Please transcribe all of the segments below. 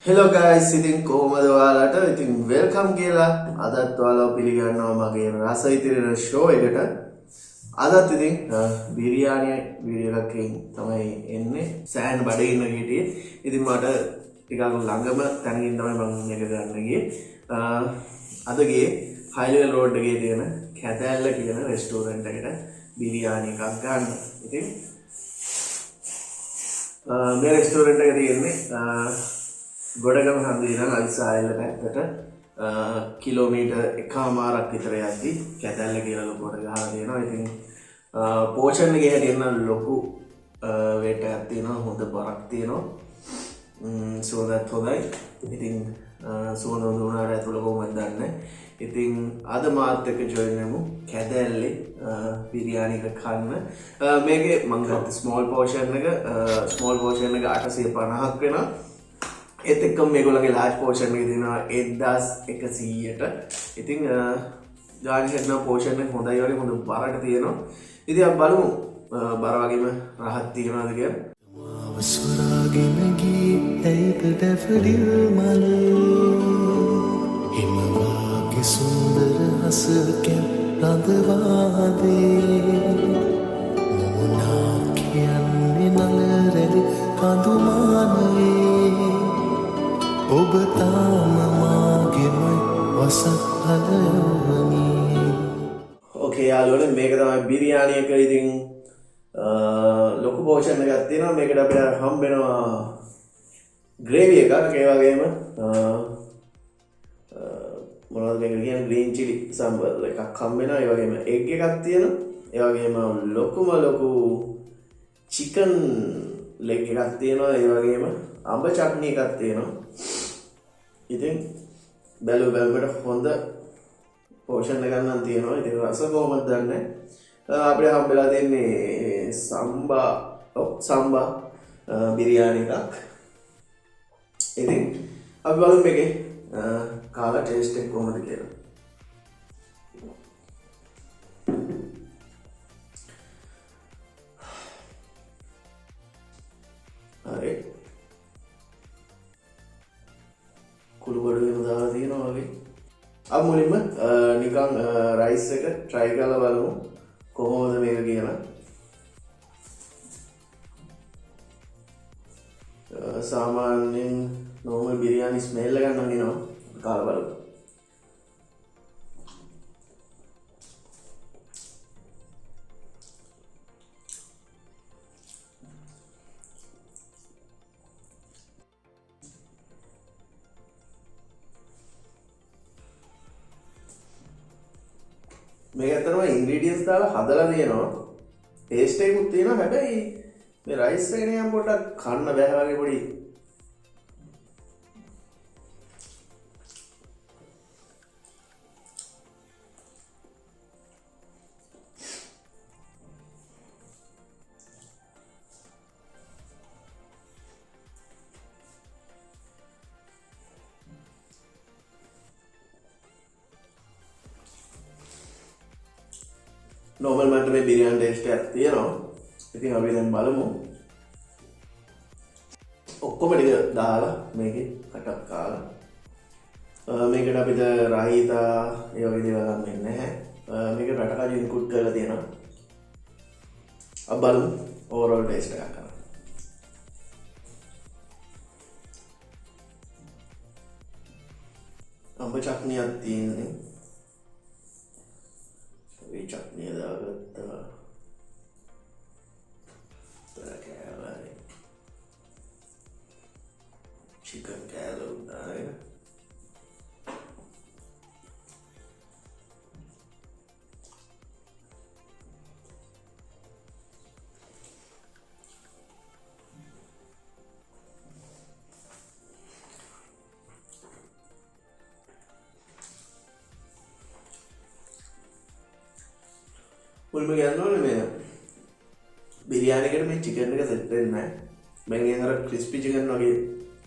Hello guys, ඉතින් කොහොමද ඔයාලට? ඉතින් welcome කියලා අදත් ඔයාලව පිළිගන්නවා මගේ රස ඉතිරෙන show එකට. අදත් ඉතින් බිරියානි වීඩියෝ එකකින් තමයි එන්නේ. සෑහන් බඩේ ඉන්න කීටියේ. ඉතින් මට ටිකක් ළඟම තැනකින් තමයි මම මේක ගන්න ගියේ. අද ගියේ හයිලෙවල් රෝඩ් එකේ තියෙන කැතැල්ල කියන රෙස්ටෝරන්ට් එකට බිරියානි එකක් ගන්න. ඉතින් මේ රෙස්ටෝරන්ට් එක තියෙන්නේ ගොඩගම හන්දියේ ඉඳන් අවිසායල පැත්තට කිලෝමීටර් 1මාරක් විතර යද්දි කැතැල්ල කියලා ලොකුවට ගහලා තියෙනවා. ඉතින් පෝෂන් එකේ හැටියට නම් ලොකු වේට් එකක් තියෙනවා, හොඳ බරක් තියෙනවා. සුවඳත් හොඳයි. ඉතින් සුවඳ හොඳ වුණාට ඇතුළ කොහොමද දන්නේ. ඉතින් අද මාත් එක්ක ජොයින් වෙමු කැදැල්ලේ බිරියානි එක කන්න. මේකේ මම ගත්ත ස්මෝල් පෝෂන් එක 850ක් වෙනවා. ඒත් එක්කම මේගොල්ලන්ගේ ලාර්ජ් පෝෂන් එක දෙනවා 1100ට. ඉතින් ගානි හැදෙන පෝෂන් එක හොඳයි වගේ හොඳ බරකට තියෙනවා. ඉතින් අපි බලමු බර වගේම රහත් තියනවාද කියලා. අවසරාගෙන ගී ඇයිද ඩැෆඩිල් මල හිමවාගේ සුන්දර හසකෙන් රඳවාදේ මොනා කියන්නේ නලරැලි කඳුමානවේ ඔබ තාම මාගෙමයි වසක් හදවනි. ඕකේ යාළුවනේ, මේක තමයි බිරියානි එක. ඉතින් ලොකු පෝෂන් එකක් තියෙනවා. මේකට අපිට හම්බෙනවා ග්‍රේවි එකක්, ඒ වගේම මොනවද මේක කියන්නේ ග්‍රීන් චිලි සම්බල් එකක් හම්බෙනවා. ඒ වගේම එග් එකක් තියෙනවා. ඒ වගේම ලොකු චිකන් ලෙග් එකක් තියෙනවා. ඒ වගේම අඹ චට්නි එකක් තියෙනවා. ඉතින් බැලුවට හොඳ පෝෂන් එකක් නම් තියෙනවා. ඉතින් රස කොහොමද දන්නේ. අපිට හම්බෙලා දෙන්නේ සම්බා බිරියානි එකක්. ඉතින් අපි බලමු මේකේ කාලා ටේස්ට් එක කොහොමද කියලා. හරි. කුළු බඩුවෙම දාලා තියෙනවා වගේ. අපි මුලින්ම නිකන් රයිස් එක try කරලා බලමු කොහොමද මේක කියලා. සාමාන්‍යයෙන් normal බිරියානි ස්මෙල් එක ගන්න දිනවා. කාලා බලමු. මේක ඇත්තටම ඉන්ග්‍රීඩියන්ට්ස් දාලා හදලා තියෙනවා. ටේස්ට් එකකුත් තියෙනවා. හැබැයි මේ රයිස් එක නිකන් පොඩ්ඩක් කන්න බෑ වගේ පොඩි. normal මට මේ බිරියානි ටේස්ට් එකක් තියෙනවා. ඉතින් අපි දැන් බලමු. ඔක්කොම ටික දාලා මේකේ කටක් කාලා. මේකට අපිට රාහිතා ඒ වගේ දේවල් ගන්න වෙන්නේ නැහැ. මේක රටකජු ඉන්පුට් කරලා තියෙනවා. අපි බලමු ඕවරෝල් ටේස්ට් එකක් කරලා. අඹ චට්නියක් තියෙන්නේ. මේ චට්නිය දාගත්තා. කෑවයි. චිකන් කෑල්ල දාගෙන. මුල්ම කියන්න ඕනේ මේ බිරියානි එකට මේ චිකන් එක සෙට් වෙන්නේ නැහැ. මම අර ක්‍රිස්පි චිකන් වගේ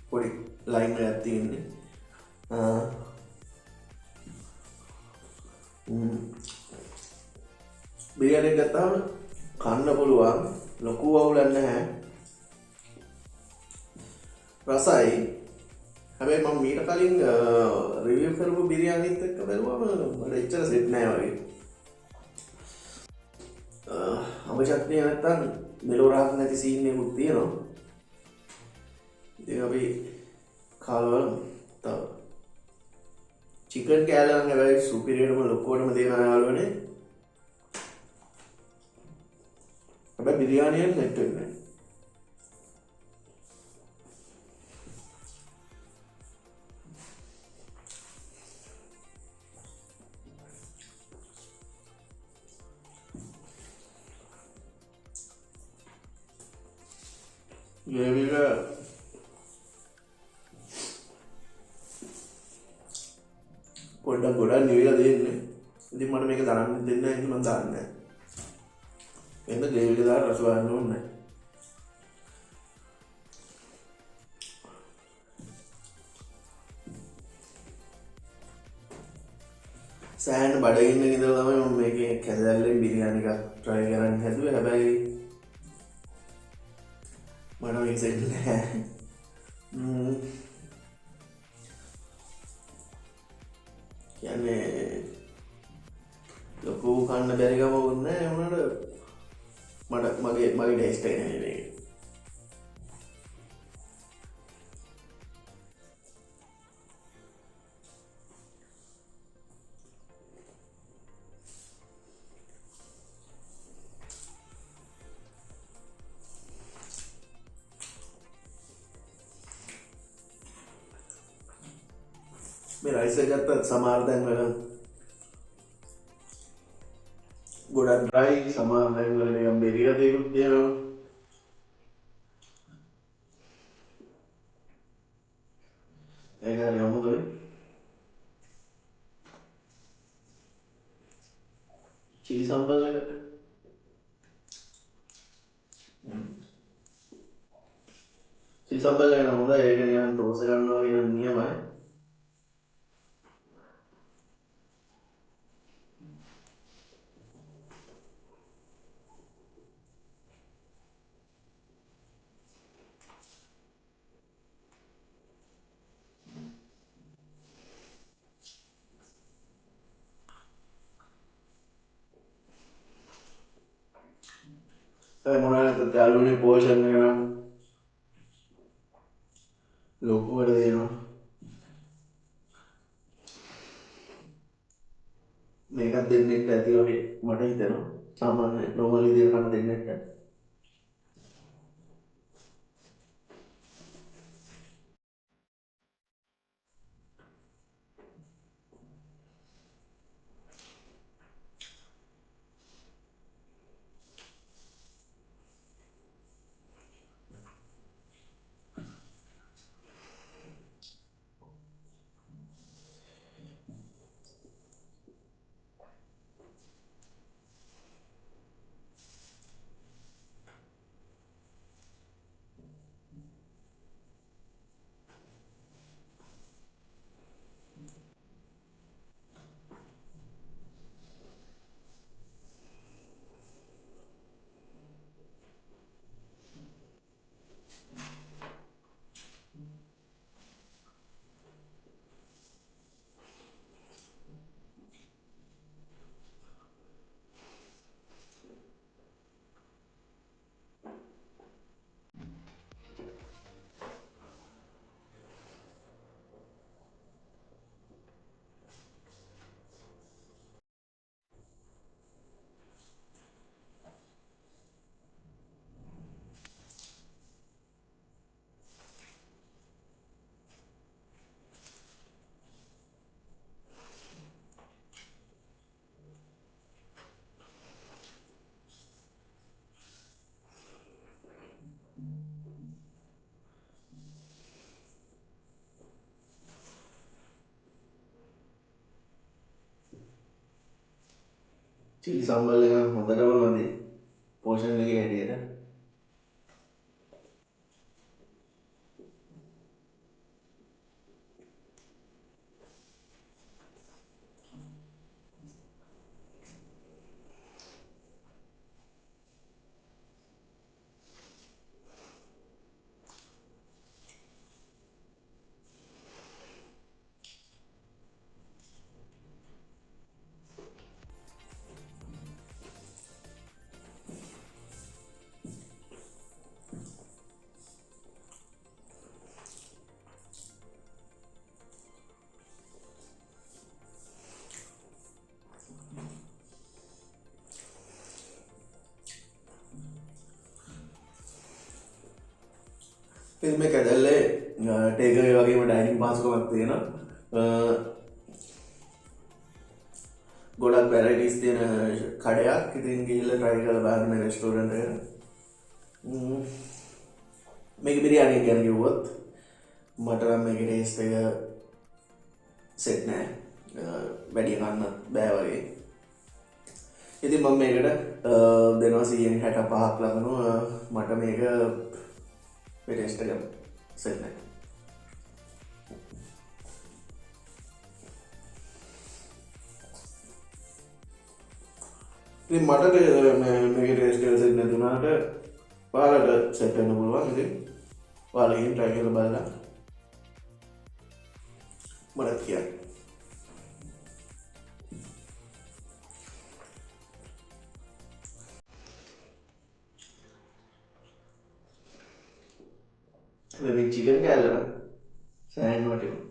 පොඩි ලයින් එකක් තියෙන්නේ. බිරියානි එක ගත්තාම කන්න පුළුවන්. ලොකු අවුලක් නැහැ. රසයි. හැබැයි මම මීට කලින් රිවිව් කරපු බිරියානිත් එක්ක බැලුවම මට එච්චර සෙට් නෑ වගේ. අඹ චට්නිය නැත්තම් මෙලෝ රහක් නැති සීන් එකකුත් තියෙනවා. ඉතින් අපි කාලා බලමු. තව චිකන් කෑල්ල නම් හැබැයි සුපිරියටම ලොක්කොටම දෙනවා යාළුවනේ. හැබැයි බිරියානියෙන් සෙට් වෙන්නේ නෑ. මේක පොඩ්ඩක් ගොඩක් නිවිලා දෙන්නේ. ඉතින් මට මේක තරන්න දෙන්න නැහැ මම දාන්නේ නැහැ. එන්න ග්‍රේවි එක දාලා රස බලන්න ඕනේ නැහැ. සෑහෙන බඩගින්න ඉඳලා තමයි මම මේකේ කැදල්ලෙන් බිරියානි එකක් try කරන්න හැදුවේ. හැබැයි මට මේක සෙට් නැහැ. කියන්නේ ලොකු කන්න බැරි ගමකුත් නැහැ. වුණාට මගේ ටේස්ට් එක නෙමෙයි මේක. මේ රයිස් එක ගත්තත් සමහර තැන් වල ගොඩක් ඩ්‍රයි, සමහර තැන් වල නිකන් බෙරිලා දෙකුත් තියෙනවා. ඒක හරි අමුතුයි. චිලි සම්බල් එක චිලි සම්බල් එක නම් හොඳයි. ඒක නිකන් ටෝස් කරනවා කියන නියමයි. මොනවාට යාළුවනේ පෝෂන් එක නම් ලොකුවට දෙනවා. මේකත් දෙන්නෙත් ඇති වගේ මට හිතෙනවා. සාමාන්‍ය නොර්මල් විදියට කන දෙන්නෙත් ඇති. චිලි සම්බල් එක හොඳටම මදි පෝෂන් එකේ හැටියට. ඉතින් මේ කැදල්ලේ ටේක් අවේ වගේම ඩයිනින් පාස්කමක් තියෙනවා. ගොඩක් වැරයිටිස් තියෙන කඩයක්. ඉතින් ගිහිල්ලා try කරලා බලන්න මේ රෙස්ටෝරන්ට් එකට. මේක බිරියානි ගැන කිව්වොත් මට නම් මේකේ ටේස්ට් එක සෙට් නෑ. වැඩි කන්න බෑ වගේ. ඉතින් මම මේකට දෙනවා 65ක් ලබනවා. මට මේක ටේස්ට් එක සෙට් නෑ. ඉතින් මට මේකේ ටේස්ට් එක සෙට් නැතුණාට ඔයාලට සෙට් වෙන්න පුළුවන්. ඉතින් ඔයාලා ගිහින් try කරලා බලන්න. මට කියන්න. මේ චිකන් කෑල්ල සෑහෙන වටිනවා.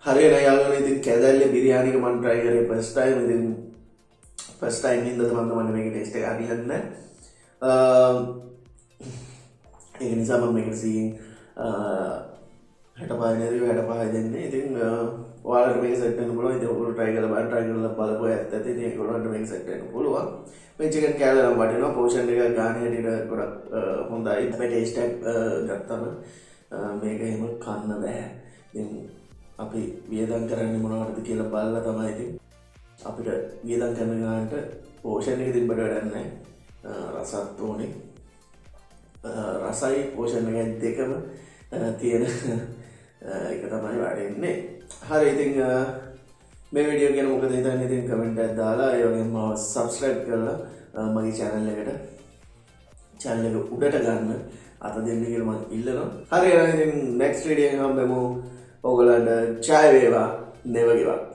හරි නෑ යාළුවනේ. ඉතින් කැදල්ලේ බිරියානි එක මම try කරේ first time. ඉතින් first time ඉඳලා තමයි මේකේ taste එක හරියන්නේ නැහැ. ඒක නිසා මම මේකට 65 දෙන්නේ. ඉතින් ඔයාලට මේක සෙට් වෙන්න පුළුවන්. ඉතින් ඔයගොල්ලෝ try කරලා බලපුවා ඇත්ත. ඉතින් ඒගොල්ලන්ට මේක සෙට් වෙන්න පුළුවන්. මේ chicken කෑල්ල නම් වටිනවා. portion එක ගන්න හැටියට ගොඩක් හොඳයි. මේ taste එක ගත්තම මේක එහෙම කන්න බෑ. ඉතින් අපි වියදම් කරන්නේ මොනවටද කියලා බලලා තමයි ඉතින් අපිට වියදම් කරන ගානට පෝෂන් එක තිබ්බට වැඩක් නැහැ. රසත් ඕනේ. රසයි පෝෂන් එක දෙකම තියෙන එක තමයි වටින්නේ. හරි ඉතින් මේ වීඩියෝ ගැන මොකද හිතන්නේ? ඉතින් කමෙන්ට් එකක් දාලා ඒ වගේම මාව සබ්ස්ක්‍රයිබ් කරලා මගේ channel එක උඩට ගන්න අත දෙන්න කියලා මම ඉල්ලනවා. හරි එහෙනම් ඉතින් next video එක හම්බෙමු. ඔයගොල්ලන්ට ජය වේවා. never give up.